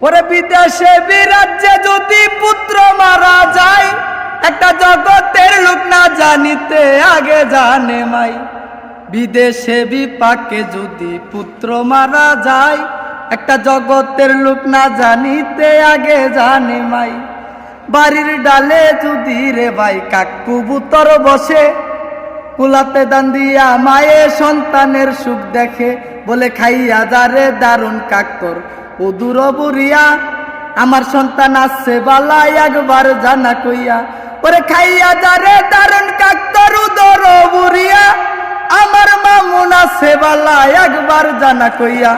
ওরে বিদেশে বিরাজ্যে যদি পুত্র মারা যায়, একটা জগতের লোক না জানিতে আগে জানে মাই। বিদেশে বিপাকে যদি পুত্র মারা যায়, একটা জগতের লোক না জানিতে আগে জানে মাই। বাড়ির ডালে যদি রে ভাই কাক কবুতর বসে, কুলাতে দান দিয়া মায়ে সন্তানের সুখ দেখে, বলে খাইয়া যারে দারুণ কাকতর ও দূর বুড়িয়া, আমার সন্তান আসছে বালা একবার জানা কইয়া। ওরে খাইয়া যারে দারুণ কাকতর ও দূর বুড়িয়া, আমার মামুন আসছে বালা একবার জানা কইয়া।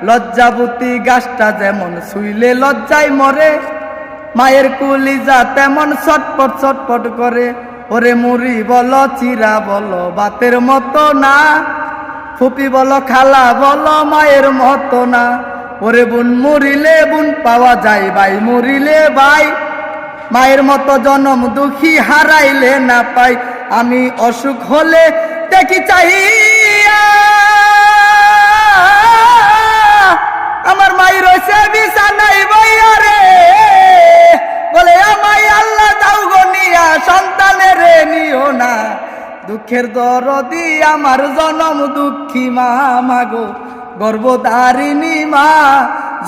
লজ্জাবতী গাছটা যেমন শুইলে লজ্জায় মরে, মায়ের কুলিজা তেমন ছটপট ছটপট করে। ওরে মুড়ি বলো চিরা বলো বাতের মতো না, ফুপি বলো খালা বলো মায়ের মতো না। ওরে বোন মরিলে বোন পাওয়া যায়, ভাই মরিলে ভাই। মায়ের মতো জনম দুঃখী হারাইলে না পাই। আমি অসুখ হলে দেখি চাহিয়া, আমার মাই রয়েছে বিছানাই বইয়া রে, বলে আমায় আল্লাহ দাও গনিয়া সন্তানের নিও না। দুঃখের দরদি আমার জনম দুঃখী মা, মাগো গর্ভধারিণী মা,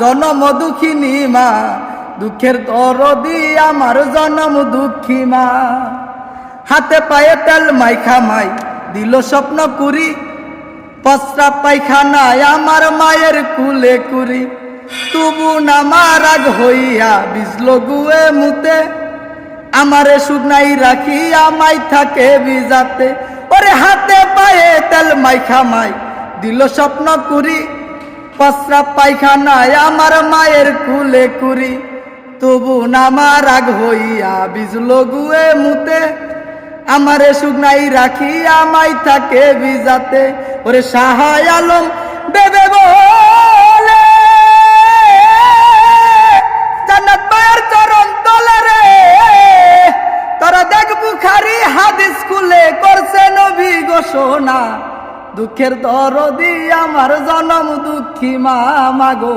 জনম দুঃখিনী মা। দুঃখের দরদি আমার জনম দুঃখী মা। হাতে পায়ে তেল মাইখা মাই দিল স্বপ্ন কুরি, পস্রাব পায়খানায় আমার মায়ের কুলে কুরি। তবু নামার আগ হইয়া বিজল গুয়ে মুতে, আমারে শুকনাই রাখি আমায় থাকে বিজাতে। ওরে হাতে পায়ে তেল মাইখা মাই দিল স্বপ্ন কুরি, পস্রাব পায়খানায় আমার মায়ের কুলে কুরি। তবু নামার আগ হইয়া বিজল গুয়ে মুতে, আমারে শুকনাই রাখি আমায় থাকে বিজাতে। ওরে শাহায় আলম বেবে বলে, জান্নাত মায়ের চরণ তলে রে, তোরা দেখ বুখারী হাদিস খুলে করছে নবী ঘোষণা। দুঃখের দরদি আমার জনম দুঃখী মা, মাগো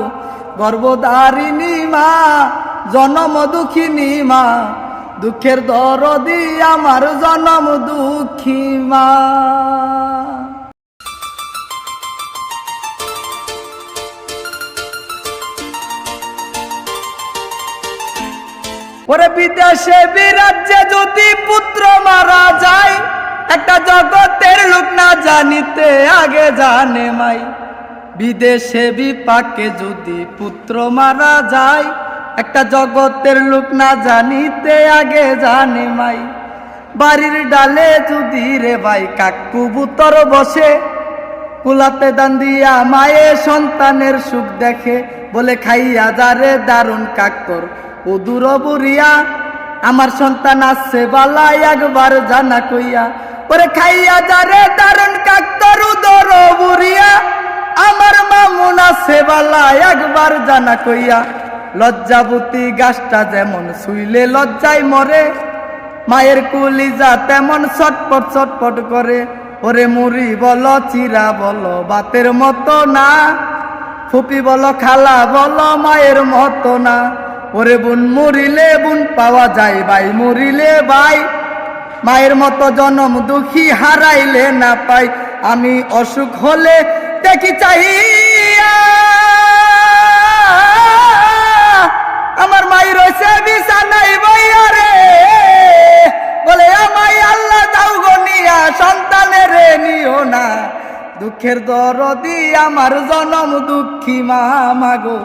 গর্ভধারিণী মা, জনম দুঃখিনী মা। দুঃখের দরদি আমার জনম দুঃখী মা। ওরে বিদেশে বিরাজ্যে যদি পুত্র মারা যায়, একটা জগতের লোক না জানিতে আগে জানে মাই। বিদেশে বিপাকে যদি পুত্র মারা যায়, একটা জগতের লোক না জানিতে আগে জানে মাই। বাড়ির ডালে যদি রে ভাই কাক কবুতর বসে, কুলাতে দান দিয়া মায়ে সন্তানের সুখ দেখে, বলে খাইয়া যারে দারুণ কাকতর ও দূর বুড়িয়া, আমার সন্তান আসছে বালা একবার জানা কইয়া। ওরে খাইয়া যারে দারুণ কাকতর ও দূর বুড়িয়া, আমার মামুন আসছে বালা একবার জানা কইয়া। লজ্জাবতী গাছটা যেমন শুইলে লজ্জায় মরে, মায়ের কুলিজা তেমন ছটপট ছটপট করে। ওরে মুড়ি বলো চিরা বলো বাতের মতো না, ফুপি বলো খালা বলো মায়ের মতো না। ওরে বোন মরিলে বোন পাওয়া যায়, ভাই মরিলে ভাই। মায়ের মতো জনম দুঃখী হারাইলে না পাই। আমি অসুখ হলে দেখি চাহিয়া, আমার মাই রয়েছে বিছানাই বইয়া রে, বলে আমায় আল্লাহ দাও গনিয়া সন্তানের নিও না। দুঃখের দরদি আমার জনম দুঃখী মা, মাগো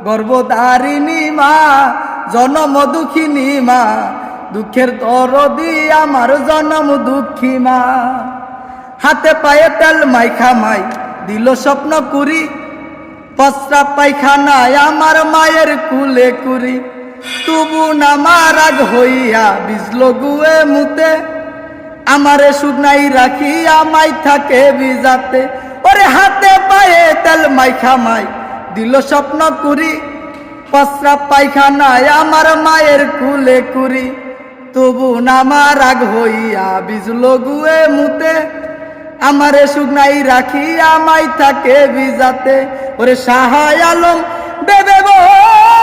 গর্ভধারিণী মা, জনম দুঃখিনী মা। দুঃখের দরদি আমার জনম দুঃখী মা। হাতে পায়ে তেল মাইখা মাই দিল স্বপ্ন কুরি, পস্রাব পায়খানায় আমার মায়ের কুলে কুরি। তবু নামার আগ হইয়া বিজল গুয়ে মুতে, আমারে শুকনাই রাখি আমায় থাকে বিজাতে। ওরে হাতে পায়ে তেল মাইখা মাই দিল স্বপ্ন কুরি, পস্রাব পায়খানায় আমার মায়ের কুলে কুরি। তবু নামার আগ হইয়া বিজল গুয়ে মুতে, আমারে শুকনাই রাখি আমায় থাকে বিজাতে। ওরে শাহায় আলম বেবে বলে,